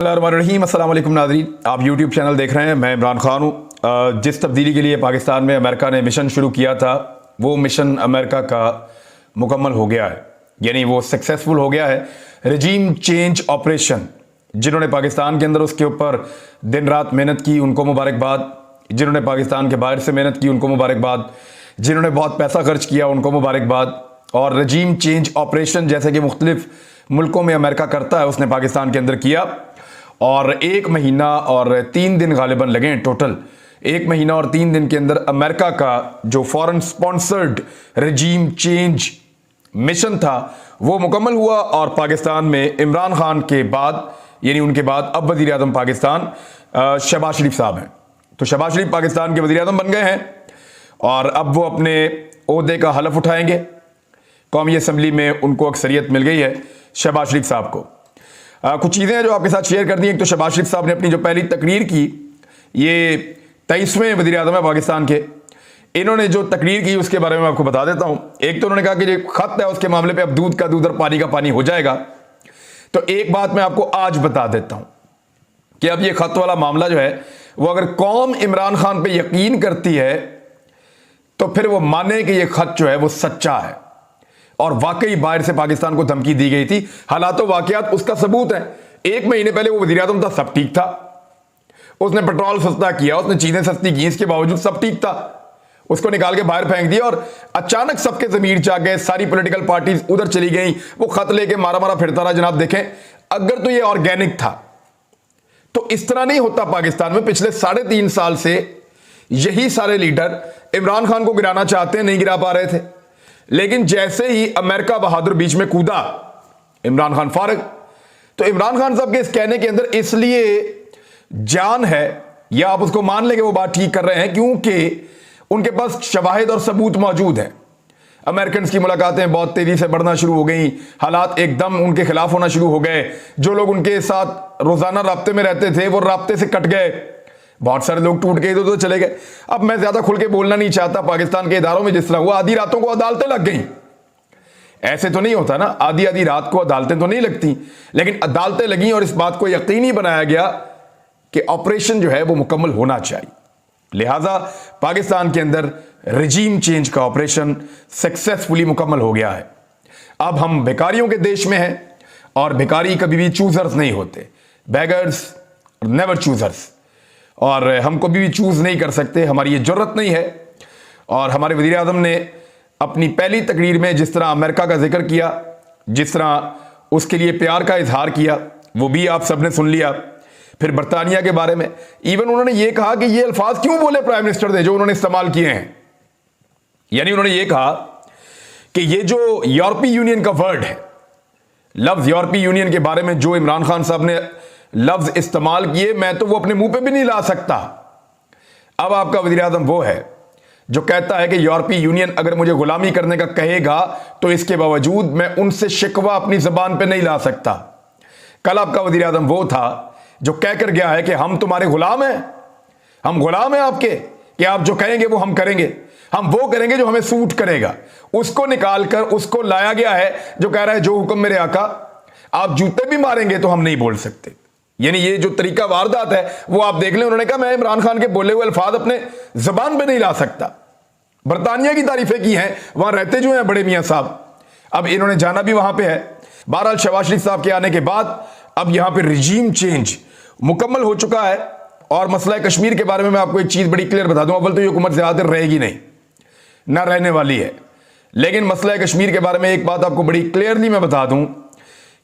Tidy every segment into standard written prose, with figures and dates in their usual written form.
रहीम अस्सलाम वालेकुम नाज़रीन, आप YouTube चैनल देख रहे हैं। मैं इमरान खान हूँ। जिस तब्दीली के लिए पाकिस्तान में अमेरिका ने मिशन शुरू किया था, वो मिशन अमेरिका का मुकम्मल हो गया है, यानी वो सक्सेसफुल हो गया है। रजीम चेंज ऑपरेशन, जिन्होंने पाकिस्तान के अंदर उसके ऊपर दिन रात मेहनत की उनको मुबारकबाद, जिन्होंने पाकिस्तान के बाहर से मेहनत की उनको मुबारकबाद, जिन्होंने बहुत पैसा खर्च किया उनको मुबारकबाद। और रजीम चेंज ऑपरेशन जैसे कि मुख्तलिफ मुल्कों में अमेरिका करता है, उसने पाकिस्तान के अंदर किया। और 1 महीना और 3 दिन गालिबन लगे हैं। टोटल 1 महीना और 3 दिन के अंदर अमेरिका का जो फॉरेन स्पॉन्सर्ड रजीम चेंज मिशन था वो मुकम्मल हुआ। और पाकिस्तान में इमरान खान के बाद, यानी उनके बाद अब वज़ीर आज़म पाकिस्तान शहबाज शरीफ साहब हैं। तो शहबाज शरीफ पाकिस्तान के वज़ीर आज़म बन गए हैं और अब वो अपने ओहदे का हलफ उठाएंगे। कौमी असम्बली में उनको अक्सरियत मिल गई है शहबाज शरीफ साहब को। कुछ चीज़ें हैं जो आपके साथ शेयर कर दी। एक तो शहबाज शरीफ साहब ने अपनी जो पहली तकरीर की, ये 23वें वज़ीर आज़म है पाकिस्तान के, इन्होंने जो तकरीर की उसके बारे में आपको बता देता हूं। एक तो उन्होंने कहा कि जो खत है उसके मामले पे अब दूध का दूध और पानी का पानी हो जाएगा। तो एक बात मैं आपको आज बता देता हूं कि अब ये खत वाला मामला जो है वो अगर कौम इमरान खान पे यकीन करती है तो फिर वो माने कि ये खत जो है वो सच्चा है और वाकई बाहर से पाकिस्तान को धमकी दी गई थी। हालात वाकयात उसका सबूत है। 1 महीने पहले वो वज़ीर आज़म था, सब ठीक था, उसने पेट्रोल सस्ता किया, उसने चीजें सस्ती की, इसके बावजूद सब ठीक था। उसको निकाल के बाहर फेंक दिया और अचानक सबके ज़मीर जाग गए, सारी पॉलिटिकल पार्टीज उधर चली गई, वो खत लेके मारा मारा फिरता रहा। जनाब देखें, अगर तो ये ऑर्गेनिक था तो इस तरह नहीं होता। पाकिस्तान में पिछले 3.5 साल से यही सारे लीडर इमरान खान को गिराना चाहते हैं, नहीं गिरा पा रहे थे। लेकिन जैसे ही अमेरिका बहादुर बीच में कूदा, इमरान खान फारग। तो इमरान खान साहब के इस कहने के अंदर इसलिए जान है, या आप उसको मान लेंगे वो बात ठीक कर रहे हैं, क्योंकि उनके पास शवाहिद और सबूत मौजूद हैं। अमेरिकन की मुलाकातें बहुत तेजी से बढ़ना शुरू हो गई, हालात एकदम उनके खिलाफ होना शुरू हो गए। जो लोग उनके साथ रोजाना राब्ते में रहते थे वो राब्ते से कट गए, बहुत सारे लोग टूट गए तो चले गए। अब मैं ज्यादा खुल के बोलना नहीं चाहता। पाकिस्तान के इदारों में जिस तरह हुआ, आधी रातों को अदालतें लग गई। ऐसे तो नहीं होता ना, आधी आधी रात को अदालतें तो नहीं लगती, लेकिन अदालतें लगी और इस बात को यकीनी बनाया गया कि ऑपरेशन जो है वो मुकम्मल होना चाहिए। लिहाजा पाकिस्तान के अंदर रजीम चेंज का ऑपरेशन सक्सेसफुली मुकम्मल हो गया है। अब हम भिखारियों के देश में हैं और भिखारी कभी भी चूजर्स नहीं होते, बैगर्स नेवर चूजर्स। और हम कभी भी चूज नहीं कर सकते, हमारी ये जरूरत नहीं है। और हमारे वज़ीर आज़म ने अपनी पहली तकरीर में जिस तरह अमेरिका का जिक्र किया, जिस तरह उसके लिए प्यार का इजहार किया, वो भी आप सबने सुन लिया। फिर बरतानिया के बारे में इवन उन्होंने ये कहा कि ये अल्फाज क्यों बोले प्राइम मिनिस्टर ने जो उन्होंने इस्तेमाल किए हैं। यानी उन्होंने ये कहा कि ये जो यूरोपीय यूनियन का वर्ड है, लफ्ज यूरोपीय यूनियन के बारे में जो इमरान खान साहब ने लफ्ज इस्तेमाल किए, मैं तो वो अपने मुंह पे भी नहीं ला सकता। अब आपका वज़ीर आज़म वो है जो कहता है कि यूरोपीय यूनियन अगर मुझे गुलामी करने का कहेगा तो इसके बावजूद मैं उनसे शिकवा अपनी जबान पे नहीं ला सकता। कल आपका वज़ीर आज़म वो था जो कहकर गया है कि हम तुम्हारे गुलाम हैं, हम गुलाम हैं आपके, कि आप जो कहेंगे वो हम करेंगे, हम वो करेंगे जो हमें सूट करेगा। उसको निकालकर उसको लाया गया है जो कह रहा है जो हुक्म मेरे आका, आप जूते भी मारेंगे तो हम नहीं बोल सकते। यानी ये जो तरीका वारदात है वो आप देख लें। उन्होंने कहा मैं इमरान खान के बोले हुए अल्फाज अपने जबान पे नहीं ला सकता। बरतानिया की तारीफें की हैं, वहां रहते जो हैं बड़े मियां साहब, अब इन्होंने जाना भी वहां पे है। बहरहाल शहबाज शरीफ साहब के आने के बाद अब यहां पे रजीम चेंज मुकम्मल हो चुका है। और मसला कश्मीर के बारे में मैं आपको एक चीज बड़ी क्लियर बता दूं, अव्वल तो ये हुकूमत ज्यादा रहेगी नहीं, ना रहने वाली है। लेकिन मसला कश्मीर के बारे में एक बात आपको बड़ी क्लियरली मैं बता दूं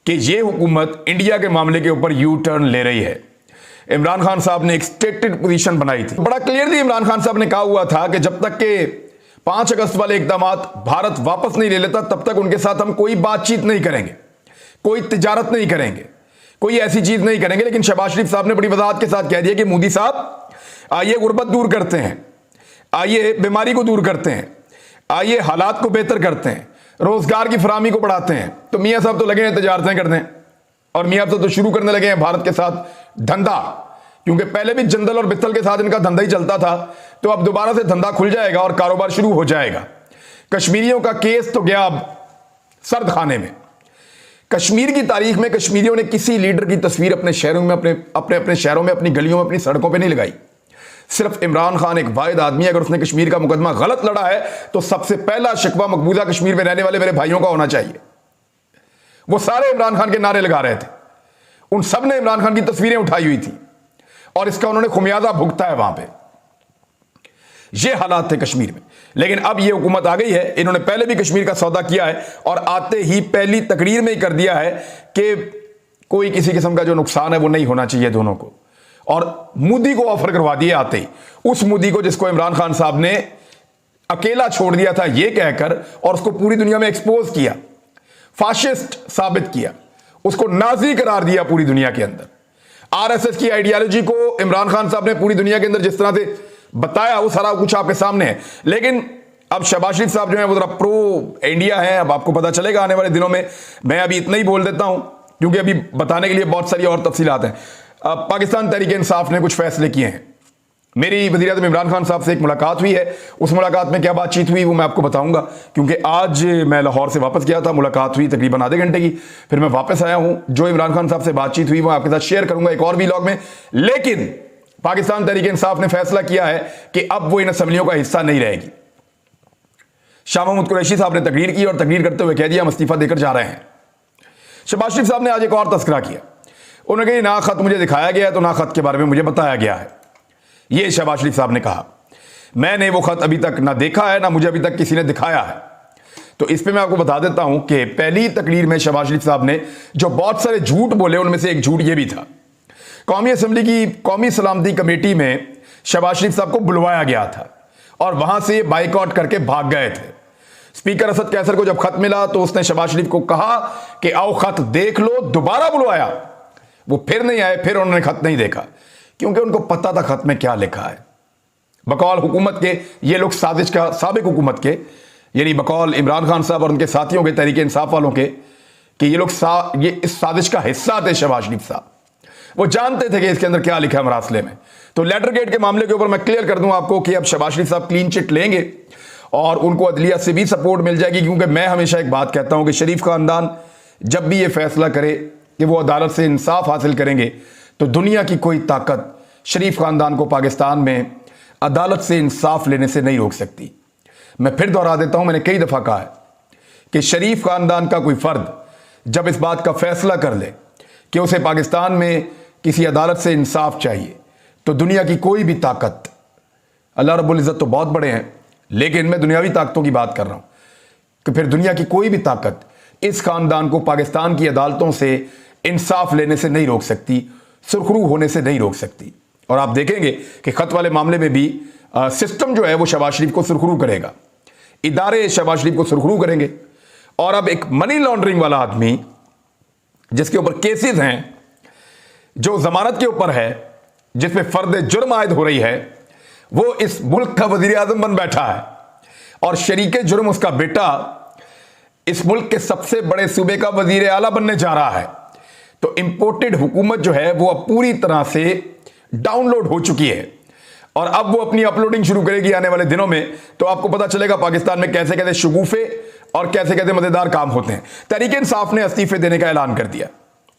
कि ये हुकूमत इंडिया के मामले के ऊपर यू टर्न ले रही है। इमरान खान साहब ने एक स्टेटेड पोजीशन बनाई थी, बड़ा क्लियरली इमरान खान साहब ने कहा हुआ था कि जब तक के 5 अगस्त वाले इकदाम भारत वापस नहीं ले लेता तब तक उनके साथ हम कोई बातचीत नहीं करेंगे, कोई तिजारत नहीं करेंगे, कोई ऐसी चीज नहीं करेंगे। लेकिन शहबाज शरीफ साहब ने बड़ी वजाहत के साथ कह दिया कि मोदी साहब आइए गुर्बत दूर करते हैं, आइए बीमारी को दूर करते हैं, आइए हालात को बेहतर करते हैं, रोजगार की फराहमी को बढ़ाते हैं। तो मियाँ साहब तो लगे हैं तजारतें करने, और मियाँ साहब तो शुरू करने लगे हैं भारत के साथ धंधा, क्योंकि पहले भी जंदल और बित्तल के साथ इनका धंधा ही चलता था। तो अब दोबारा से धंधा खुल जाएगा और कारोबार शुरू हो जाएगा। कश्मीरियों का केस तो गया अब सर्द खाने में। कश्मीर की तारीख में कश्मीरियों ने किसी लीडर की तस्वीर अपने शहरों में अपने शहरों में, अपनी गलियों में, अपनी सड़कों पे नहीं लगाई। सिर्फ इमरान खान एक वाहिद आदमी, अगर उसने कश्मीर का मुकदमा गलत लड़ा है तो सबसे पहला शिकवा मकबूजा कश्मीर में रहने वाले मेरे भाइयों का होना चाहिए। वो सारे इमरान खान के नारे लगा रहे थे, उन सब ने इमरान खान की तस्वीरें उठाई हुई थी और इसका उन्होंने खुमियाजा भुगता है वहां पे। ये हालात थे कश्मीर में। लेकिन अब ये हुकूमत आ गई है, इन्होंने पहले भी कश्मीर का सौदा किया है और आते ही पहली तकरीर में ही कर दिया है कि कोई किसी किस्म का जो नुकसान है वो नहीं होना चाहिए दोनों को। और मोदी को ऑफर करवा दिए आते ही, उस मोदी को जिसको इमरान खान साहब ने अकेला छोड़ दिया था ये कहकर और उसको पूरी दुनिया में एक्सपोज किया, फाशिस्ट साबित किया, उसको नाजी करार दिया पूरी दुनिया के अंदर। आरएसएस की आइडियोलॉजी को इमरान खान साहब ने पूरी दुनिया के अंदर जिस तरह से बताया वो सारा कुछ आपके सामने है। लेकिन अब शहबाज शरीफ साहब जो है वो जरा प्रो इंडिया है, अब आपको पता चलेगा आने वाले दिनों में। मैं अभी इतना ही बोल देता हूं क्योंकि अभी बताने के लिए बहुत सारी और तफसीलात हैं। पाकिस्तान तहरीक इंसाफ ने कुछ फैसले किए हैं। मेरी वज़ीर आज़म इमरान खान साहब से एक मुलाकात हुई है, उस मुलाकात में क्या बातचीत हुई वो मैं आपको बताऊंगा, क्योंकि आज मैं लाहौर से वापस गया था, मुलाकात हुई तकरीबन आधे घंटे की, फिर मैं वापस आया हूं। जो इमरान खान साहब से बातचीत हुई वो आपके साथ शेयर करूंगा एक और व्लॉग में। लेकिन पाकिस्तान तहरीक इंसाफ ने फैसला किया है कि अब वो इन असम्बलियों का हिस्सा नहीं रहेगी। शाह महमूद कुरैशी साहब ने तकरीर की और तकरीर करते हुए कह दिया हम इस्तीफा देकर जा रहे हैं। शहबाज शरीफ साहब ने आज एक और तस्करा किया, उन्होंने कहा ना खत मुझे दिखाया गया है तो ना खत के बारे में मुझे बताया गया है। यह शहबाज शरीफ साहब ने कहा, मैंने वो खत अभी तक ना देखा है ना मुझे अभी तक किसी ने दिखाया है। तो इस पे मैं आपको बता देता हूं कि पहली तकरीर में शहबाज शरीफ साहब ने जो बहुत सारे झूठ बोले उनमें से एक झूठ यह भी था। कौमी असम्बली की कौमी सलामती कमेटी में शहबाज शरीफ साहब को बुलवाया गया था और वहां से बाइकआउट करके भाग गए थे। स्पीकर असद कैसर को जब खत मिला तो उसने शहबाज शरीफ को कहा कि आओ खत देख लो, दोबारा बुलवाया, वो फिर नहीं आए, फिर उन्होंने खत नहीं देखा क्योंकि उनको पता था खत में क्या लिखा है। बकौल हुकूमत के ये लोग साजिश का, साबिक हुकूमत के, यानी बकौल इमरान खान साहब और उनके साथियों के, तहरीक इंसाफ वालों के, कि ये लोग ये इस साजिश का हिस्सा थे। शहबाज शरीफ साहब वो जानते थे कि इसके अंदर क्या लिखा है मरासले में। तो लेटर गेट के मामले के ऊपर मैं क्लियर कर दूं आपको कि अब शहबाज शरीफ साहब क्लीन चिट लेंगे और उनको अदलिया से भी सपोर्ट मिल जाएगी, क्योंकि मैं हमेशा एक बात कहता हूं कि शरीफ खानदान जब भी ये फैसला करे कि वो अदालत से इंसाफ हासिल करेंगे तो दुनिया की कोई ताकत शरीफ खानदान को पाकिस्तान में अदालत से इंसाफ लेने से नहीं रोक सकती। मैं फिर दोहरा देता हूं, मैंने कई दफा कहा है कि शरीफ खानदान का कोई फर्द जब इस बात का फैसला कर ले कि उसे पाकिस्तान में किसी अदालत से इंसाफ चाहिए तो दुनिया की कोई भी ताकत, अल्लाह रब्बुल इज़्ज़त तो बहुत बड़े हैं लेकिन मैं दुनियावी ताकतों की बात कर रहा हूं, कि फिर दुनिया की कोई भी ताकत इस खानदान को पाकिस्तान की अदालतों से इंसाफ लेने से नहीं रोक सकती, सुरखरू होने से नहीं रोक सकती। और आप देखेंगे कि खत वाले मामले में भी सिस्टम जो है वो शहबाज शरीफ को सुरखरू करेगा, इदारे शहबाज शरीफ को सुरखरू करेंगे। और अब एक मनी लॉन्ड्रिंग वाला आदमी जिसके ऊपर केसेस हैं, जो जमानत के ऊपर है, जिसमें फर्द जुर्म आयद हो रही है, वो इस मुल्क का वजीर आजम बन बैठा है और शरीके जुर्म उसका बेटा इस मुल्क के सबसे बड़े सूबे का वजीर आला बनने जा रहा है। तो इंपोर्टेड हुकूमत जो है वो अब पूरी तरह से डाउनलोड हो चुकी है और अब वो अपनी अपलोडिंग शुरू करेगी आने वाले दिनों में। तो आपको पता चलेगा पाकिस्तान में कैसे कैसे शगुफे और कैसे कैसे मजेदार काम होते हैं। तहरीक इंसाफ ने इस्तीफे देने का ऐलान कर दिया,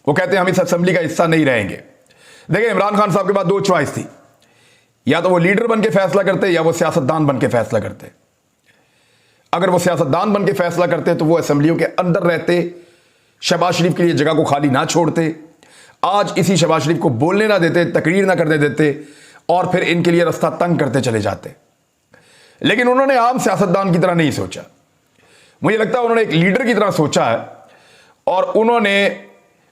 वो कहते हैं हम इस असेंबली का हिस्सा नहीं रहेंगे। देखिए, इमरान खान साहब के पास दो चॉइस थी, या तो वो लीडर बन के फैसला करते या वो सियासतदान बन के फैसला करते। अगर वो सियासतदान बन के फैसला करते तो वो असेंबलियों के अंदर रहते, शहबाज शरीफ के लिए जगह को खाली ना छोड़ते, आज इसी शहबाज शरीफ को बोलने ना देते, तकरीर ना करने देते और फिर इनके लिए रास्ता तंग करते चले जाते। लेकिन उन्होंने आम सियासतदान की तरह नहीं सोचा, मुझे लगता है उन्होंने एक लीडर की तरह सोचा है और उन्होंने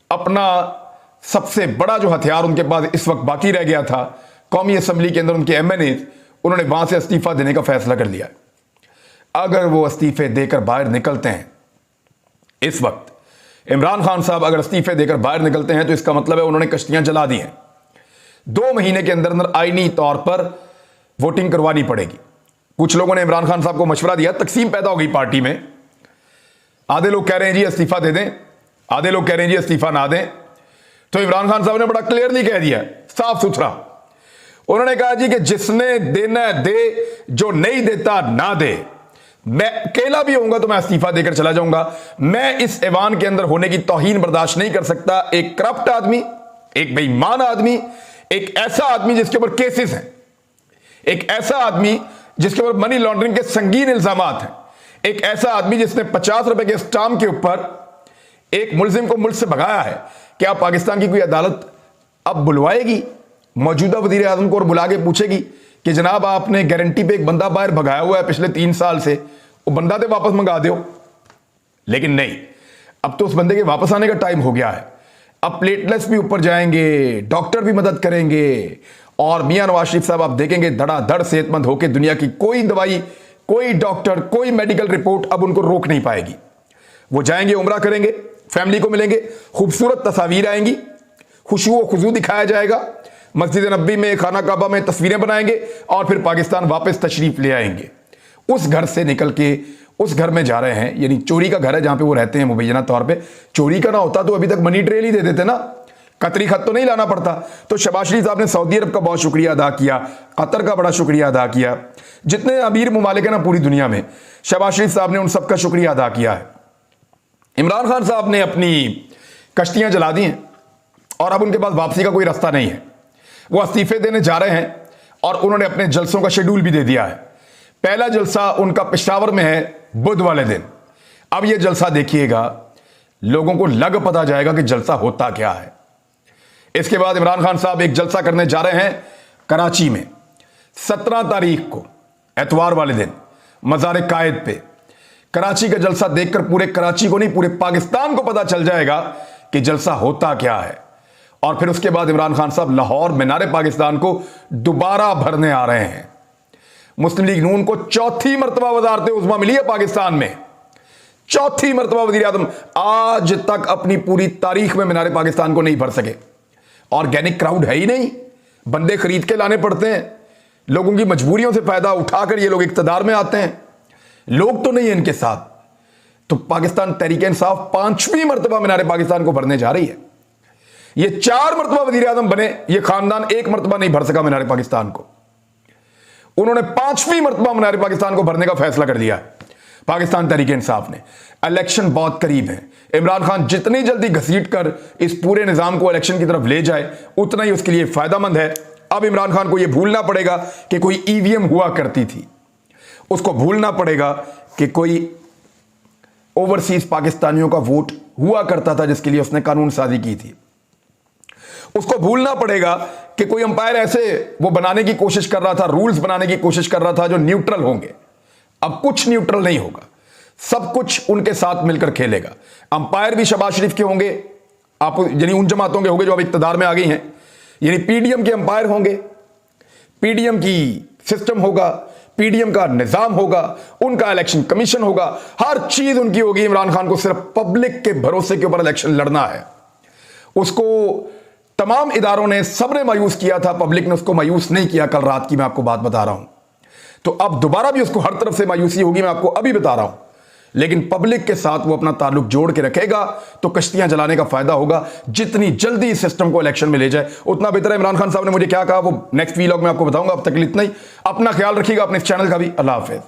अपना सबसे बड़ा जो हथियार उनके पास इस वक्त बाकी रह गया था, कौमी असेंबली के अंदर उनके एमएनए, उन्होंने वहां से इस्तीफा देने का फैसला कर लिया। अगर वो इस्तीफे देकर बाहर निकलते हैं, इस वक्त इमरान खान साहब अगर इस्तीफे देकर बाहर निकलते हैं तो इसका मतलब है उन्होंने कश्तियां जला दी हैं। 2 महीने के अंदर अंदर आईनी तौर पर वोटिंग करवानी पड़ेगी। कुछ लोगों ने इमरान खान साहब को मशवरा दिया, तकसीम पैदा हो गई पार्टी में। आधे लोग कह रहे हैं जी इस्तीफा दे दें, आधे लोग कह रहे हैं जी इस्तीफा ना दें। तो इमरान खान साहब ने बड़ा क्लियरली कह दिया, साफ सुथरा, उन्होंने कहा जी कि जिसने देना दे, जो नहीं देता ना दे। मैं अकेला भी होऊंगा तो मैं इस्तीफा देकर चला जाऊंगा। मैं इस ऐवान के अंदर होने की तौहीन बर्दाश्त नहीं कर सकता। एक करप्ट आदमी, एक बेईमान आदमी, एक ऐसा आदमी जिसके ऊपर केसेस हैं, एक ऐसा आदमी जिसके ऊपर मनी लॉन्ड्रिंग के संगीन इल्जामात हैं, एक ऐसा आदमी जिसने 50 रुपए के स्टाम्प के ऊपर एक मुलजिम को मुल्क से भगाया है। क्या पाकिस्तान की कोई अदालत अब बुलवाएगी मौजूदा वजीर आजम को और बुला के पूछेगी कि जनाब आपने गारंटी पे एक बंदा बाहर भगाया हुआ है पिछले 3 साल से, वो बंदा तो वापस मंगा दो? लेकिन नहीं, अब तो उस बंदे के वापस आने का टाइम हो गया है। अब प्लेटलेट्स भी ऊपर जाएंगे, डॉक्टर भी मदद करेंगे, और मियां नवाज शरीफ साहब आप देखेंगे धड़ाधड़ सेहतमंद होकर दुनिया की कोई दवाई, कोई डॉक्टर, कोई मेडिकल रिपोर्ट अब उनको रोक नहीं पाएगी। वो जाएंगे, उम्रा करेंगे, फैमिली को मिलेंगे, खूबसूरत तस्वीरें आएंगी, खुशबू खुशबू दिखाया जाएगा, मस्जिद नबी में, खाना काबा में तस्वीरें बनाएंगे और फिर पाकिस्तान वापस तशरीफ ले आएंगे। उस घर से निकल के उस घर में जा रहे हैं, यानी चोरी का घर है जहां पे वो रहते हैं मुबैना तौर पे। चोरी का ना होता तो अभी तक मनी ट्रेल ही दे देते ना, कतरी खत तो नहीं लाना पड़ता। तो शहबाज शरीफ साहब ने सऊदी अरब का बहुत शुक्रिया अदा किया, कतर का बड़ा शुक्रिया अदा किया, जितने अमीर मुमालिक हैं ना पूरी दुनिया में, शहबाज शरीफ साहब ने उन सबका शुक्रिया अदा किया है। इमरान खान साहब ने अपनी कश्तियां जला दी हैं और अब उनके पास वापसी का कोई रास्ता नहीं है। वो इस्तीफे देने जा रहे हैं और उन्होंने अपने जलसों का शेड्यूल भी दे दिया है। पहला जलसा उनका पेशावर में है बुध वाले दिन। अब यह जलसा देखिएगा, लोगों को लग पता जाएगा कि जलसा होता क्या है। इसके बाद इमरान खान साहब एक जलसा करने जा रहे हैं कराची में 17 तारीख को, एतवार वाले दिन, मज़ार कायद पे। कराची का जलसा देखकर पूरे कराची को नहीं, पूरे पाकिस्तान को पता चल जाएगा कि जलसा होता क्या है। और फिर उसके बाद इमरान खान साहब लाहौर मीनार पाकिस्तान को दोबारा भरने आ रहे हैं। मुस्लिम लीग नून को चौथी मरतबा वज़ारत उज़्मा मिली है पाकिस्तान में, चौथी मरतबा वज़ीर आज़म आज तक अपनी पूरी तारीख में मीनार पाकिस्तान को नहीं भर सके। ऑर्गेनिक क्राउड है ही नहीं, बंदे खरीद के लाने पड़ते हैं, लोगों की मजबूरियों से फायदा उठाकर ये लोग इख्तिदार में आते हैं, लोग तो नहीं है इनके साथ। तो पाकिस्तान तहरीक-ए-इंसाफ 5वीं मरतबा मीनार पाकिस्तान को भरने जा रही है। ये 4 मरतबा वज़ीर आज़म बने, ये खानदान 1 मरतबा नहीं भर सका मीनार पाकिस्तान को। उन्होंने 5वीं मरतबा मीनार पाकिस्तान को भरने का फैसला कर दिया पाकिस्तान तहरीक-ए-इंसाफ ने। इलेक्शन बहुत करीब है, इमरान खान जितनी जल्दी घसीट कर इस पूरे निजाम को इलेक्शन की तरफ ले जाए उतना ही उसके लिए फायदामंद है। अब इमरान खान को यह भूलना पड़ेगा कि कोई ईवीएम हुआ करती थी, उसको भूलना पड़ेगा कि कोई ओवरसीज पाकिस्तानियों का वोट हुआ करता था जिसके लिए उसने कानून साजी की थी, उसको भूलना पड़ेगा कि कोई अंपायर ऐसे वो बनाने की कोशिश कर रहा था, रूल्स बनाने की कोशिश कर रहा था जो न्यूट्रल होंगे। अब कुछ न्यूट्रल नहीं होगा, सब कुछ उनके साथ मिलकर खेलेगा। अंपायर भी शहबाज शरीफ के होंगे, आप यानी उन जमातों के होंगे जो अब इक्तदार में आ गई हैं, यानी पीडीएम के अंपायर होंगे, पीडीएम की सिस्टम होगा, पीडीएम का निजाम होगा, उनका इलेक्शन कमीशन होगा, हर चीज उनकी होगी। इमरान खान को सिर्फ पब्लिक के भरोसे के ऊपर इलेक्शन लड़ना है। उसको तमाम इदारों ने, सबने मायूस किया था, पब्लिक ने उसको मायूस नहीं किया। कल रात की मैं आपको बात बता रहा हूं, तो अब दोबारा भी उसको हर तरफ से मायूसी होगी, मैं आपको अभी बता रहा हूं। लेकिन पब्लिक के साथ वो अपना ताल्लुक जोड़ के रखेगा तो कश्तियां जलाने का फायदा होगा। जितनी जल्दी इस सिस्टम को इलेक्शन में ले जाए उतना बेहतर है। इमरान खान साहब ने मुझे क्या कहा वो नेक्स्ट वीलॉग में आपको बताऊंगा। अब तक इतना ही, अपना ख्याल रखिएगा, अपने इस चैनल का भी। अल्लाह हाफिज।